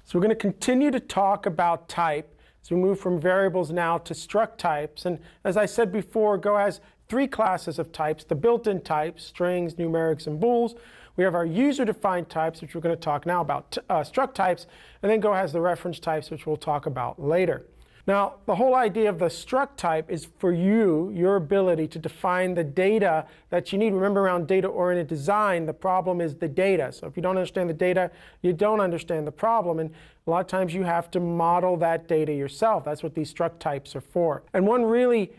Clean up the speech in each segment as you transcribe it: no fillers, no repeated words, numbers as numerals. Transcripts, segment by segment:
So we're going to continue to talk about type as we move from variables now to struct types. And as I said before, Go has three classes of types: the built-in types, strings, numerics, and bools. We have our user-defined types, which we're going to talk now about, struct types. And then Go has the reference types, which we'll talk about later. Now, the whole idea of the struct type is for you, your ability to define the data that you need. Remember, around data-oriented design, the problem is the data. So if you don't understand the data, you don't understand the problem. And a lot of times you have to model that data yourself. That's what these struct types are for. And one really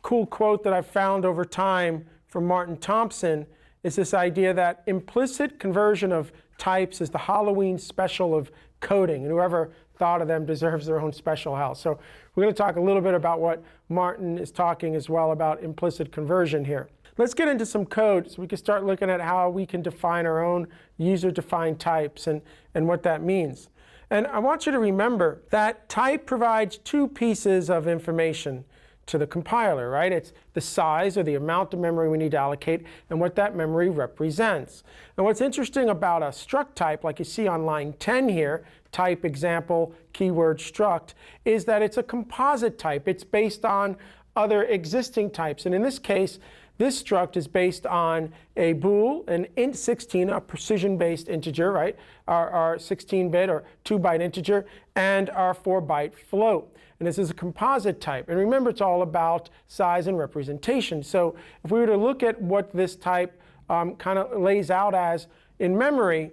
cool quote that I've found over time from Martin Thompson is this idea that implicit conversion of types is the Halloween special of coding. And whoever thought of them deserves their own special house. So we're going to talk a little bit about what Martin is talking as well about implicit conversion here. Let's get into some code so we can start looking at how we can define our own user-defined types and what that means. And I want you to remember that type provides two pieces of information to the compiler, right? It's the size or the amount of memory we need to allocate and what that memory represents. And what's interesting about a struct type, like you see on line 10 here, type example keyword struct, is that it's a composite type. It's based on other existing types. And in this case, this struct is based on a bool, an int16, a precision-based integer, right? Our 16-bit or 2-byte integer, and our 4-byte float. And this is a composite type. And remember, it's all about size and representation. So if we were to look at what this type kind of lays out as in memory,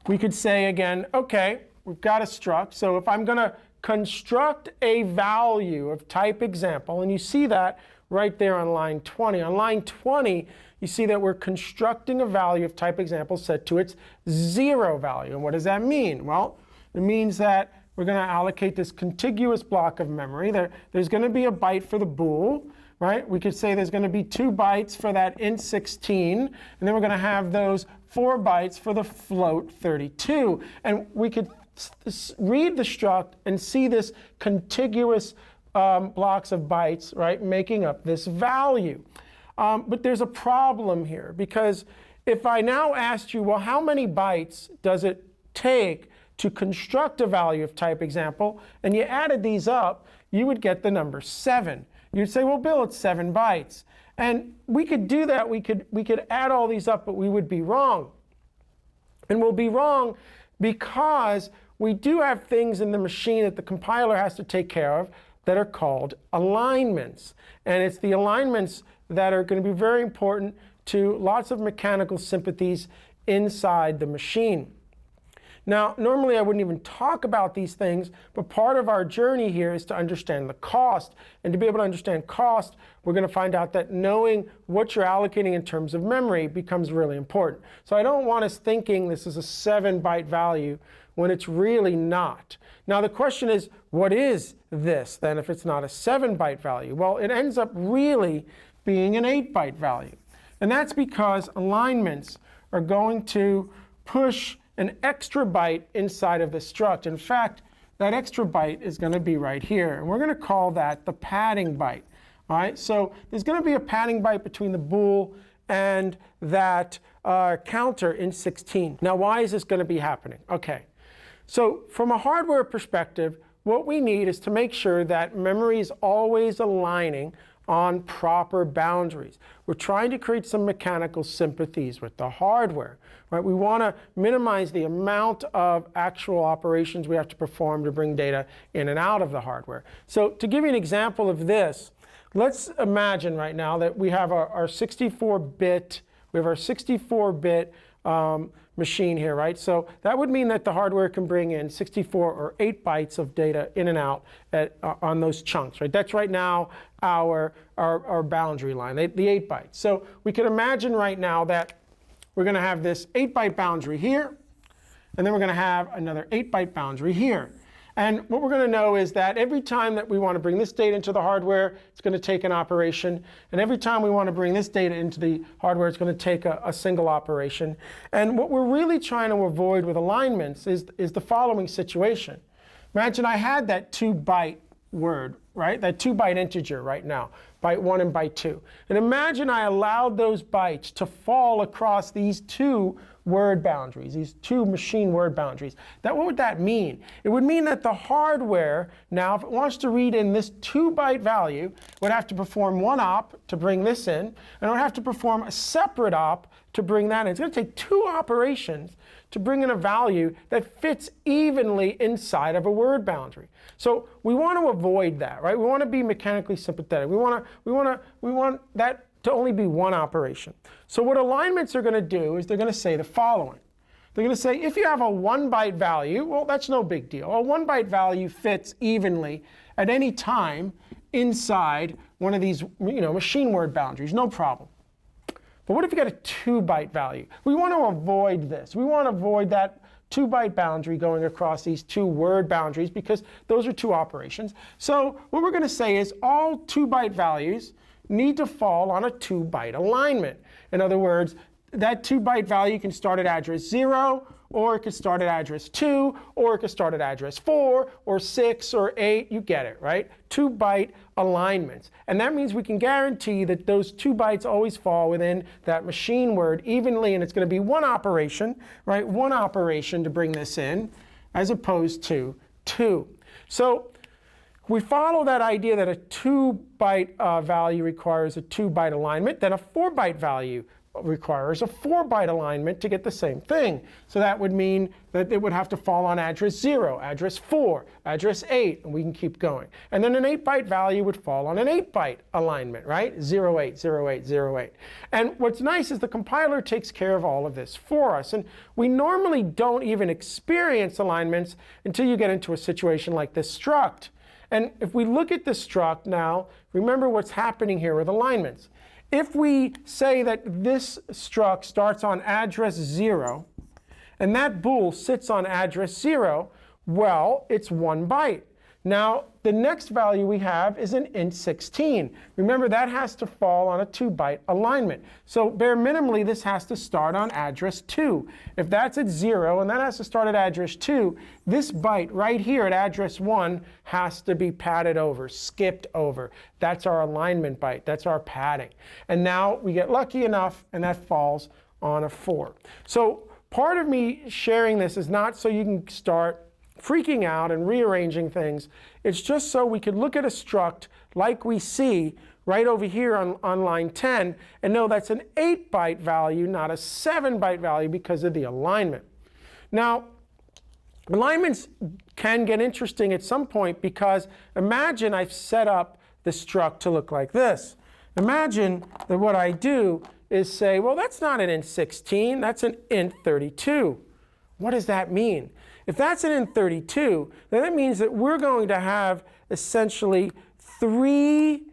we could say again, OK, we've got a struct. So if I'm going to construct a value of type example, and you see that right there on line 20. On line 20, you see that we're constructing a value of type example set to its 0 value. And what does that mean? Well, it means that we're going to allocate this contiguous block of memory. There's going to be a byte for the bool, right? We could say there's going to be 2 bytes for that int16, and then we're going to have those 4 bytes for the float 32. And we could read the struct and see this contiguous blocks of bytes, right, making up this value. But there's a problem here, because if I now asked you, well, how many bytes does it take to construct a value of type example, and you added these up, you would get the number 7. You'd say, well, Bill, it's 7 bytes. And we could do that. We could add all these up, but we would be wrong. And we'll be wrong because we do have things in the machine that the compiler has to take care of that are called alignments. And it's the alignments that are going to be very important to lots of mechanical sympathies inside the machine. Now, normally I wouldn't even talk about these things, but part of our journey here is to understand the cost. And to be able to understand cost, we're going to find out that knowing what you're allocating in terms of memory becomes really important. So I don't want us thinking this is a 7-byte value when it's really not. Now the question is, what is this then if it's not a 7-byte value? Well, it ends up really being an 8-byte value. And that's because alignments are going to push an extra byte inside of the struct. In fact, that extra byte is going to be right here. And we're going to call that the padding byte. All right? So there's going to be a padding byte between the bool and that counter in 16. Now, why is this going to be happening? OK. So from a hardware perspective, what we need is to make sure that memory is always aligning on proper boundaries. We're trying to create some mechanical sympathies with the hardware. Right? We want to minimize the amount of actual operations we have to perform to bring data in and out of the hardware. So to give you an example of this, let's imagine right now that we have our 64-bit, machine here, right? So that would mean that the hardware can bring in 64 or 8 bytes of data in and out on those chunks, right? That's right now our boundary line, the 8 bytes. So we can imagine right now that we're going to have this 8-byte boundary here, and then we're going to have another 8-byte boundary here. And what we're going to know is that every time that we want to bring this data into the hardware, it's going to take an operation. And every time we want to bring this data into the hardware, it's going to take a single operation. And what we're really trying to avoid with alignments is the following situation. Imagine I had that 2-byte word, right? That 2-byte integer right now, byte 1 and byte 2. And imagine I allowed those bytes to fall across these two word boundaries, these two machine word boundaries. What would that mean? It would mean that the hardware, now if it wants to read in this 2-byte value, would have to perform one op to bring this in, and it would have to perform a separate op to bring that in. It's going to take 2 operations to bring in a value that fits evenly inside of a word boundary. So we want to avoid that, right? We want to be mechanically sympathetic. We want that to only be one operation. So what alignments are going to do is they're going to say the following. They're going to say if you have a 1-byte value, well, that's no big deal. A 1-byte value fits evenly at any time inside one of these machine word boundaries, no problem. But what if you got a 2-byte value? We want to avoid this. We want to avoid that 2-byte boundary going across these 2 word boundaries because those are 2 operations. So what we're going to say is all 2-byte values need to fall on a 2-byte alignment. In other words, that 2-byte value can start at address 0, or it could start at address 2, or it could start at address 4, or 6, or 8. You get it, right? 2-byte alignments. And that means we can guarantee that those 2 bytes always fall within that machine word evenly, and it's going to be one operation, right? One operation to bring this in, as opposed to 2. So we follow that idea that a 2-byte value requires a 2-byte alignment, then a 4-byte value requires a 4-byte alignment to get the same thing. So that would mean that it would have to fall on address 0, address 4, address 8, and we can keep going. And then an 8-byte value would fall on an 8-byte alignment, right? 08, 08, 08. And what's nice is the compiler takes care of all of this for us. And we normally don't even experience alignments until you get into a situation like this struct. And if we look at the struct now, remember what's happening here with alignments. If we say that this struct starts on address 0, and that bool sits on address 0, well, it's 1 byte. Now, the next value we have is an int 16. Remember, that has to fall on a 2-byte alignment. So bare minimally, this has to start on address 2. If that's at 0 and that has to start at address 2, this byte right here at address 1 has to be padded over, skipped over. That's our alignment byte. That's our padding. And now we get lucky enough, and that falls on a 4. So part of me sharing this is not so you can start freaking out and rearranging things. It's just so we could look at a struct like we see right over here on line 10 and know that's an 8-byte value, not a 7-byte value because of the alignment. Now, alignments can get interesting at some point because imagine I've set up the struct to look like this. Imagine that what I do is say, well, that's not an int 16, that's an int 32. What does that mean? If that's an int 32, then that means that we're going to have essentially three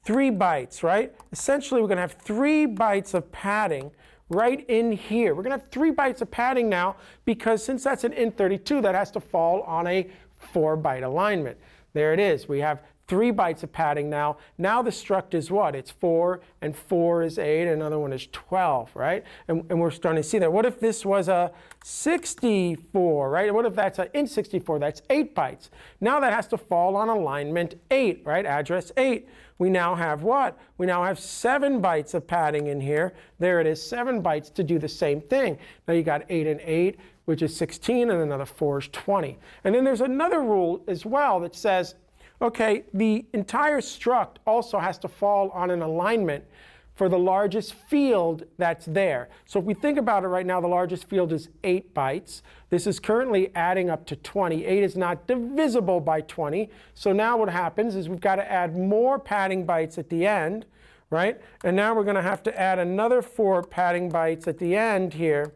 bytes, right? Essentially, we're going to have 3 bytes of padding right in here. We're going to have 3 bytes of padding now because since that's an int 32, that has to fall on a 4-byte alignment. There it is. We have 3 bytes of padding now. Now the struct is what? It's 4, and 4 is 8, and another one is 12, right? And we're starting to see that. What if this was a 64, right? What if that's an int 64? That's 8 bytes. Now that has to fall on alignment 8, right? Address 8. We now have what? We now have 7 bytes of padding in here. There it is, 7 bytes to do the same thing. Now you got 8 and 8, which is 16, and another 4 is 20. And then there's another rule as well that says, okay, the entire struct also has to fall on an alignment for the largest field that's there. So if we think about it right now, the largest field is 8 bytes. This is currently adding up to 20. 8 is not divisible by 20. So now what happens is we've got to add more padding bytes at the end, right? And now we're going to have to add another 4 padding bytes at the end here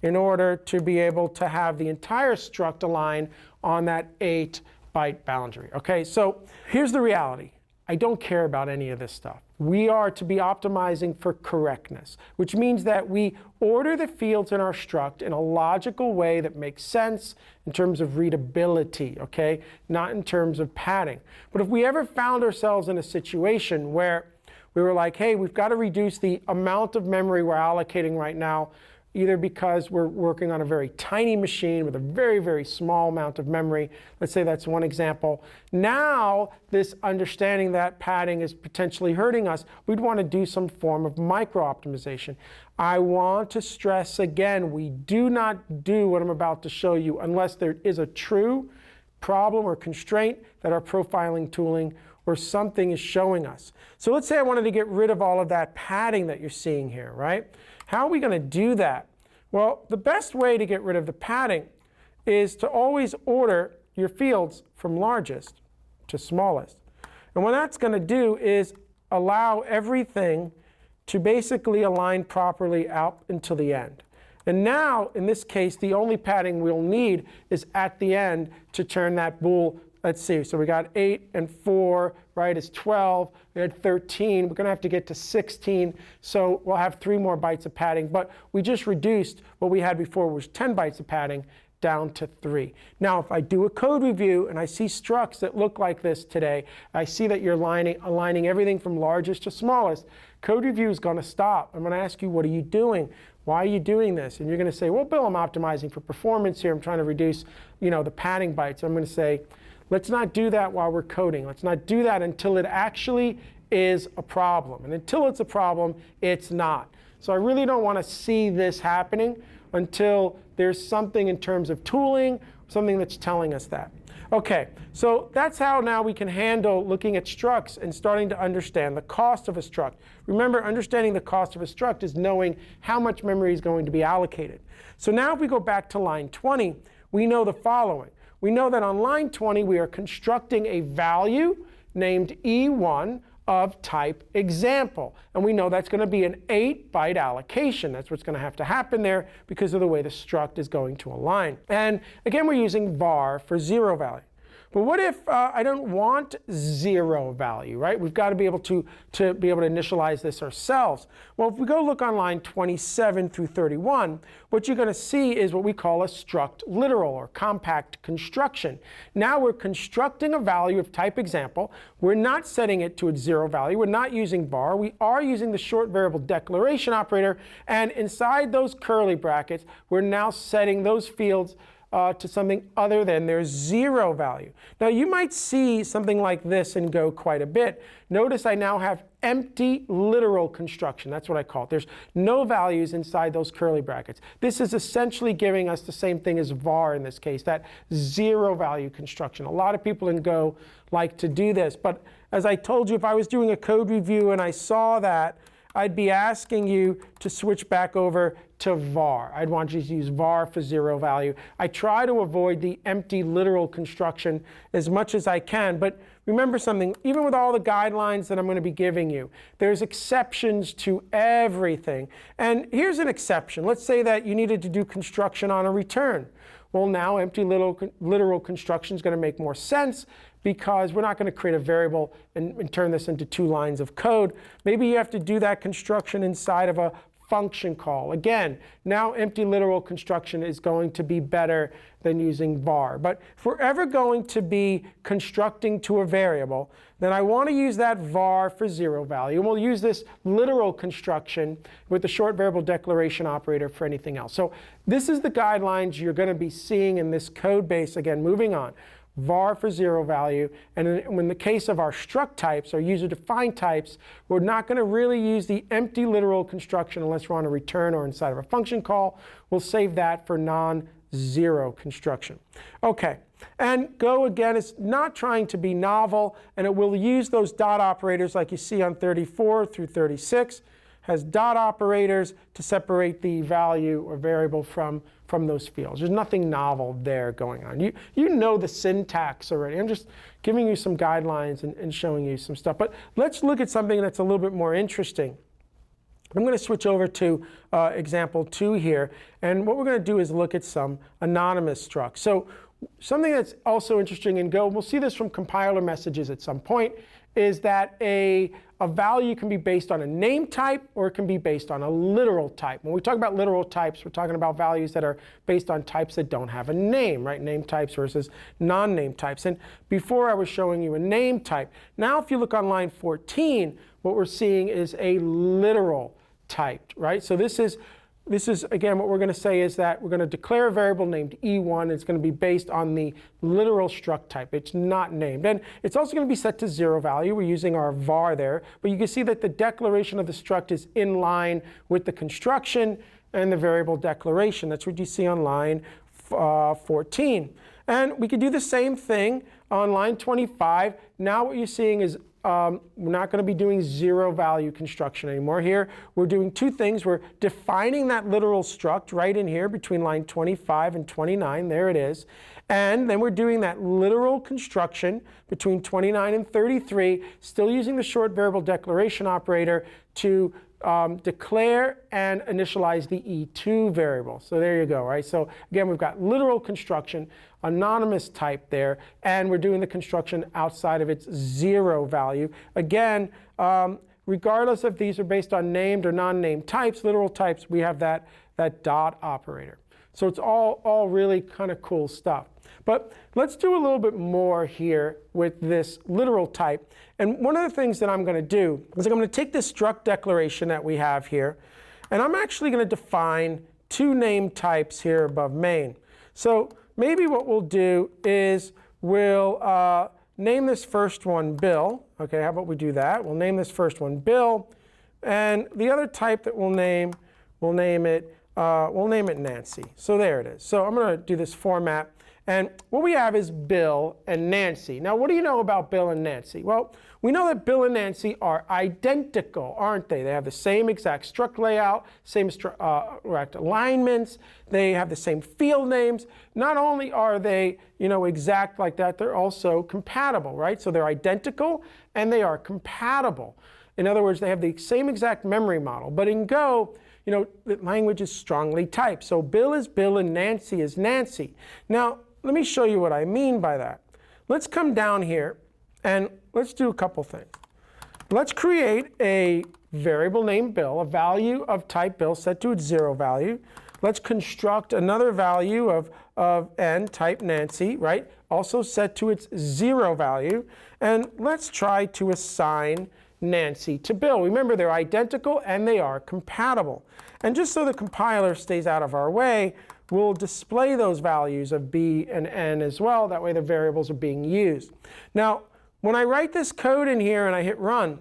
in order to be able to have the entire struct align on that 8-byte boundary. Okay, so here's the reality. I don't care about any of this stuff. We are to be optimizing for correctness, which means that we order the fields in our struct in a logical way that makes sense in terms of readability, okay? Not in terms of padding. But if we ever found ourselves in a situation where we were like, hey, we've got to reduce the amount of memory we're allocating right now either because we're working on a very tiny machine with a very, very small amount of memory. Let's say that's one example. Now, this understanding that padding is potentially hurting us, we'd want to do some form of micro-optimization. I want to stress again, we do not do what I'm about to show you unless there is a true problem or constraint that our profiling tooling or something is showing us. So let's say I wanted to get rid of all of that padding that you're seeing here, right? How are we going to do that? Well, the best way to get rid of the padding is to always order your fields from largest to smallest. And what that's going to do is allow everything to basically align properly out until the end. And now, in this case, the only padding we'll need is at the end to turn that bool. Let's see, so we got 8 and 4, right, is 12. We had 13. We're going to have to get to 16. So we'll have 3 more bytes of padding. But we just reduced what we had before, which was 10 bytes of padding, down to 3. Now, if I do a code review and I see structs that look like this today, I see that you're aligning everything from largest to smallest, code review is going to stop. I'm going to ask you, what are you doing? Why are you doing this? And you're going to say, well, Bill, I'm optimizing for performance here. I'm trying to reduce, the padding bytes. I'm going to say, let's not do that while we're coding. Let's not do that until it actually is a problem. And until it's a problem, it's not. So I really don't want to see this happening until there's something in terms of tooling, something that's telling us that. OK, so that's how now we can handle looking at structs and starting to understand the cost of a struct. Remember, understanding the cost of a struct is knowing how much memory is going to be allocated. So now if we go back to line 20, we know the following. We know that on line 20, we are constructing a value named E1 of type example. And we know that's going to be an 8-byte allocation. That's what's going to have to happen there because of the way the struct is going to align. And again, we're using var for 0 value. But what if I don't want 0 value, right? We've got to be able to be able to initialize this ourselves. Well, if we go look on line 27 through 31, what you're going to see is what we call a struct literal or compact construction. Now we're constructing a value of type example. We're not setting it to its 0 value. We're not using var. We are using the short variable declaration operator. And inside those curly brackets, we're now setting those fields to something other than their 0 value. Now you might see something like this in Go quite a bit. Notice I now have empty literal construction. That's what I call it. There's no values inside those curly brackets. This is essentially giving us the same thing as var in this case, that 0 value construction. A lot of people in Go like to do this. But as I told you, if I was doing a code review and I saw that, I'd be asking you to switch back over to var. I'd want you to use var for 0 value. I try to avoid the empty literal construction as much as I can. But remember something, even with all the guidelines that I'm going to be giving you, there's exceptions to everything. And here's an exception. Let's say that you needed to do construction on a return. Well, now empty literal construction is going to make more sense because we're not going to create a variable and turn this into 2 lines of code. Maybe you have to do that construction inside of a function call. Again, now empty literal construction is going to be better than using var. But if we're ever going to be constructing to a variable, then I want to use that var for 0 value. And we'll use this literal construction with the short variable declaration operator for anything else. So this is the guidelines you're going to be seeing in this code base. Again, moving on. var for 0 value. And in the case of our struct types, our user-defined types, we're not going to really use the empty literal construction unless we're on a return or inside of a function call. We'll save that for non-zero construction. OK. And Go, again, is not trying to be novel. And it will use those dot operators like you see on 34 through 36. Has dot operators to separate the value or variable from those fields. There's nothing novel there going on. You know the syntax already. I'm just giving you some guidelines and showing you some stuff. But let's look at something that's a little bit more interesting. I'm going to switch over to example 2 here. And what we're going to do is look at some anonymous structs. So something that's also interesting in Go, we'll see this from compiler messages at some point, is that a value can be based on a name type or it can be based on a literal type. When we talk about literal types, we're talking about values that are based on types that don't have a name, right? Name types versus non-name types. And before I was showing you a name type. Now if you look on line 14, what we're seeing is a literal type, right? So this is this is, again, what we're going to say is that we're going to declare a variable named E1. It's going to be based on the literal struct type. It's not named. And it's also going to be set to 0 value. We're using our var there. But you can see that the declaration of the struct is in line with the construction and the variable declaration. That's what you see on line 14. And we could do the same thing on line 25. Now what you're seeing is we're not going to be doing 0 value construction anymore. Here we're doing two things. We're defining that literal struct right in here between line 25 and 29. There it is. And then we're doing that literal construction between 29 and 33, still using the short variable declaration operator to declare and initialize the E2 variable. So there you go, right? So again, we've got literal construction, anonymous type there, and we're doing the construction outside of its 0 value. Again, regardless if these are based on named or non-named types, literal types, we have that dot operator. So it's all really kind of cool stuff. But let's do a little bit more here with this literal type. And one of the things that I'm going to do is I'm going to take this struct declaration that we have here, and I'm actually going to define two named types here above main. So maybe what we'll do is we'll name this first one Bill. OK, how about we do that? We'll name this first one Bill. And the other type that we'll name it Nancy. So there it is. So I'm going to do this format. And what we have is Bill and Nancy. Now, what do you know about Bill and Nancy? Well, we know that Bill and Nancy are identical, aren't they? They have the same exact struct layout, same exact alignments. They have the same field names. Not only are they, exact like that, they're also compatible, right? So they're identical and they are compatible. In other words, they have the same exact memory model. But in Go, the language is strongly typed. So Bill is Bill and Nancy is Nancy. Now, let me show you what I mean by that. Let's come down here and let's do a couple things. Let's create a variable named Bill, a value of type Bill set to its 0 value. Let's construct another value of n type Nancy, right? Also set to its 0 value. And let's try to assign Nancy to Bill. Remember, they're identical and they are compatible. And just so the compiler stays out of our way, we'll display those values of b and n as well. That way the variables are being used. Now, when I write this code in here and I hit run,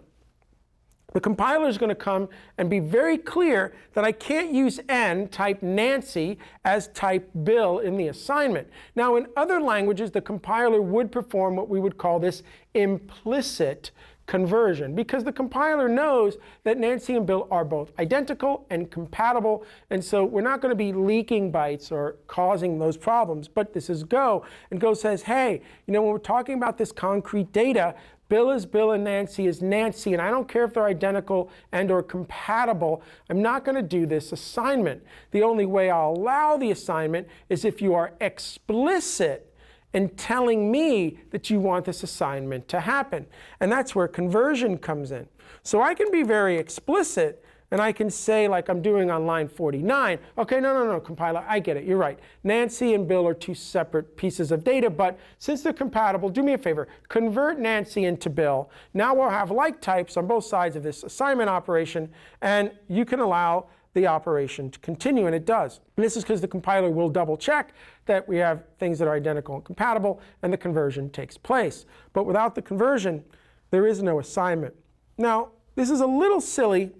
the compiler is going to come and be very clear that I can't use n type Nancy as type Bill in the assignment. Now, in other languages, the compiler would perform what we would call this implicit conversion, because the compiler knows that Nancy and Bill are both identical and compatible, and so we're not going to be leaking bytes or causing those problems. But this is Go, and Go says, hey, when we're talking about this concrete data, Bill is Bill and Nancy is Nancy, and I don't care if they're identical and or compatible. I'm not going to do this assignment. The only way I'll allow the assignment is if you are explicit and telling me that you want this assignment to happen. And that's where conversion comes in. So I can be very explicit, and I can say, like I'm doing on line 49, OK, no, compiler, I get it. You're right. Nancy and Bill are two separate pieces of data. But since they're compatible, do me a favor. Convert Nancy into Bill. Now we'll have like types on both sides of this assignment operation. And you can allow the operation to continue, and it does. And this is because the compiler will double check that we have things that are identical and compatible, and the conversion takes place. But without the conversion, there is no assignment. Now, this is a little silly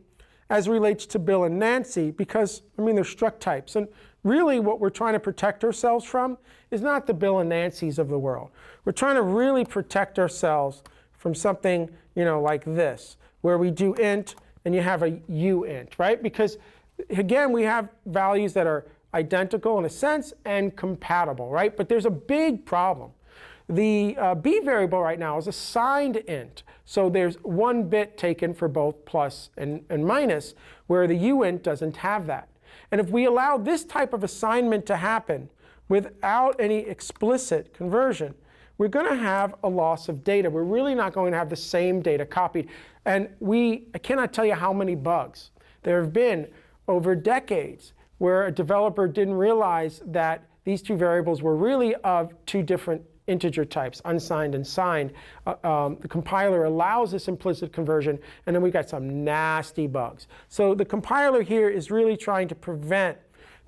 as relates to Bill and Nancy because, they're struct types. And really what we're trying to protect ourselves from is not the Bill and Nancys of the world. We're trying to really protect ourselves from something, like this, where we do int and you have a uint, right? Because again, we have values that are identical in a sense and compatible, right? But there's a big problem. The b variable right now is assigned int. So there's 1 bit taken for both plus and minus, where the uint doesn't have that. And if we allow this type of assignment to happen without any explicit conversion, we're going to have a loss of data. We're really not going to have the same data copied. And I cannot tell you how many bugs there have been over decades where a developer didn't realize that these two variables were really of two different integer types, unsigned and signed. The compiler allows this implicit conversion, and then we got some nasty bugs. So the compiler here is really trying to prevent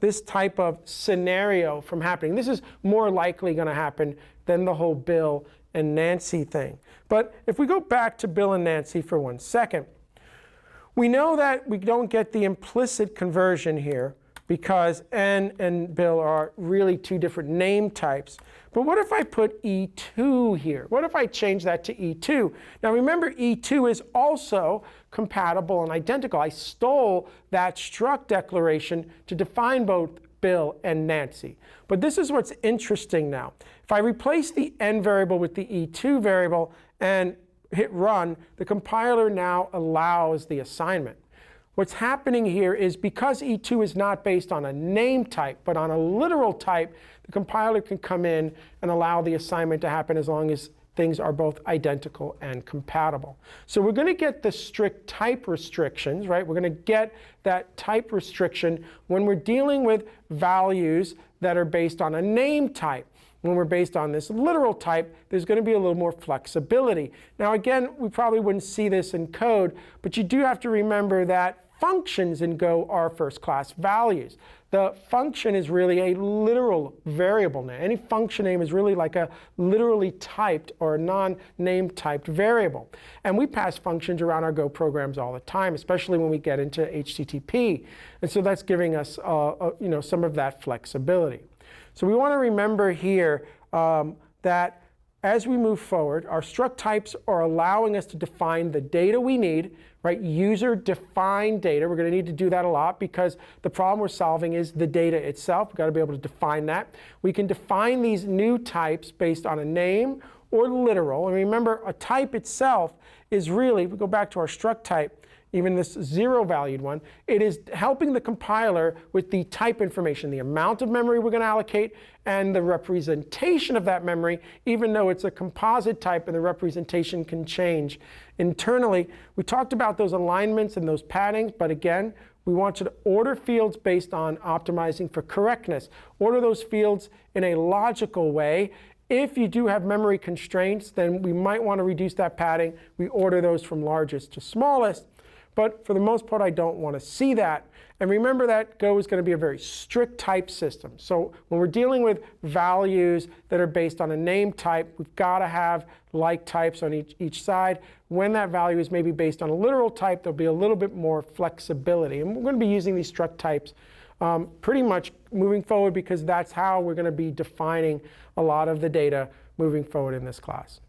this type of scenario from happening. This is more likely going to happen than the whole Bill and Nancy thing. But if we go back to Bill and Nancy for 1 second, we know that we don't get the implicit conversion here because N and Bill are really two different name types. But what if I put E2 here? What if I change that to E2? Now remember, E2 is also compatible and identical. I stole that struct declaration to define both Bill and Nancy. But this is what's interesting now. If I replace the N variable with the E2 variable and hit run, the compiler now allows the assignment. What's happening here is because E2 is not based on a name type, but on a literal type, the compiler can come in and allow the assignment to happen as long as things are both identical and compatible. So we're going to get the strict type restrictions, right? We're going to get that type restriction when we're dealing with values that are based on a name type. When we're based on this literal type, there's going to be a little more flexibility. Now again, we probably wouldn't see this in code, but you do have to remember that functions in Go are first-class values. The function is really a literal variable name. Any function name is really like a literally typed or a non-name typed variable. And we pass functions around our Go programs all the time, especially when we get into HTTP. And so that's giving us some of that flexibility. So we want to remember here that as we move forward, our struct types are allowing us to define the data we need, right? User-defined data. We're going to need to do that a lot because the problem we're solving is the data itself. We've got to be able to define that. We can define these new types based on a name or literal. And remember, a type itself is really, if we go back to our struct type, even this zero-valued one, it is helping the compiler with the type information, the amount of memory we're going to allocate, and the representation of that memory, even though it's a composite type and the representation can change internally. We talked about those alignments and those paddings, but again, we want you to order fields based on optimizing for correctness. Order those fields in a logical way. If you do have memory constraints, then we might want to reduce that padding. We order those from largest to smallest. But for the most part, I don't want to see that. And remember that Go is going to be a very strict type system. So when we're dealing with values that are based on a name type, we've got to have like types on each side. When that value is maybe based on a literal type, there'll be a little bit more flexibility. And we're going to be using these struct types pretty much moving forward because that's how we're going to be defining a lot of the data moving forward in this class.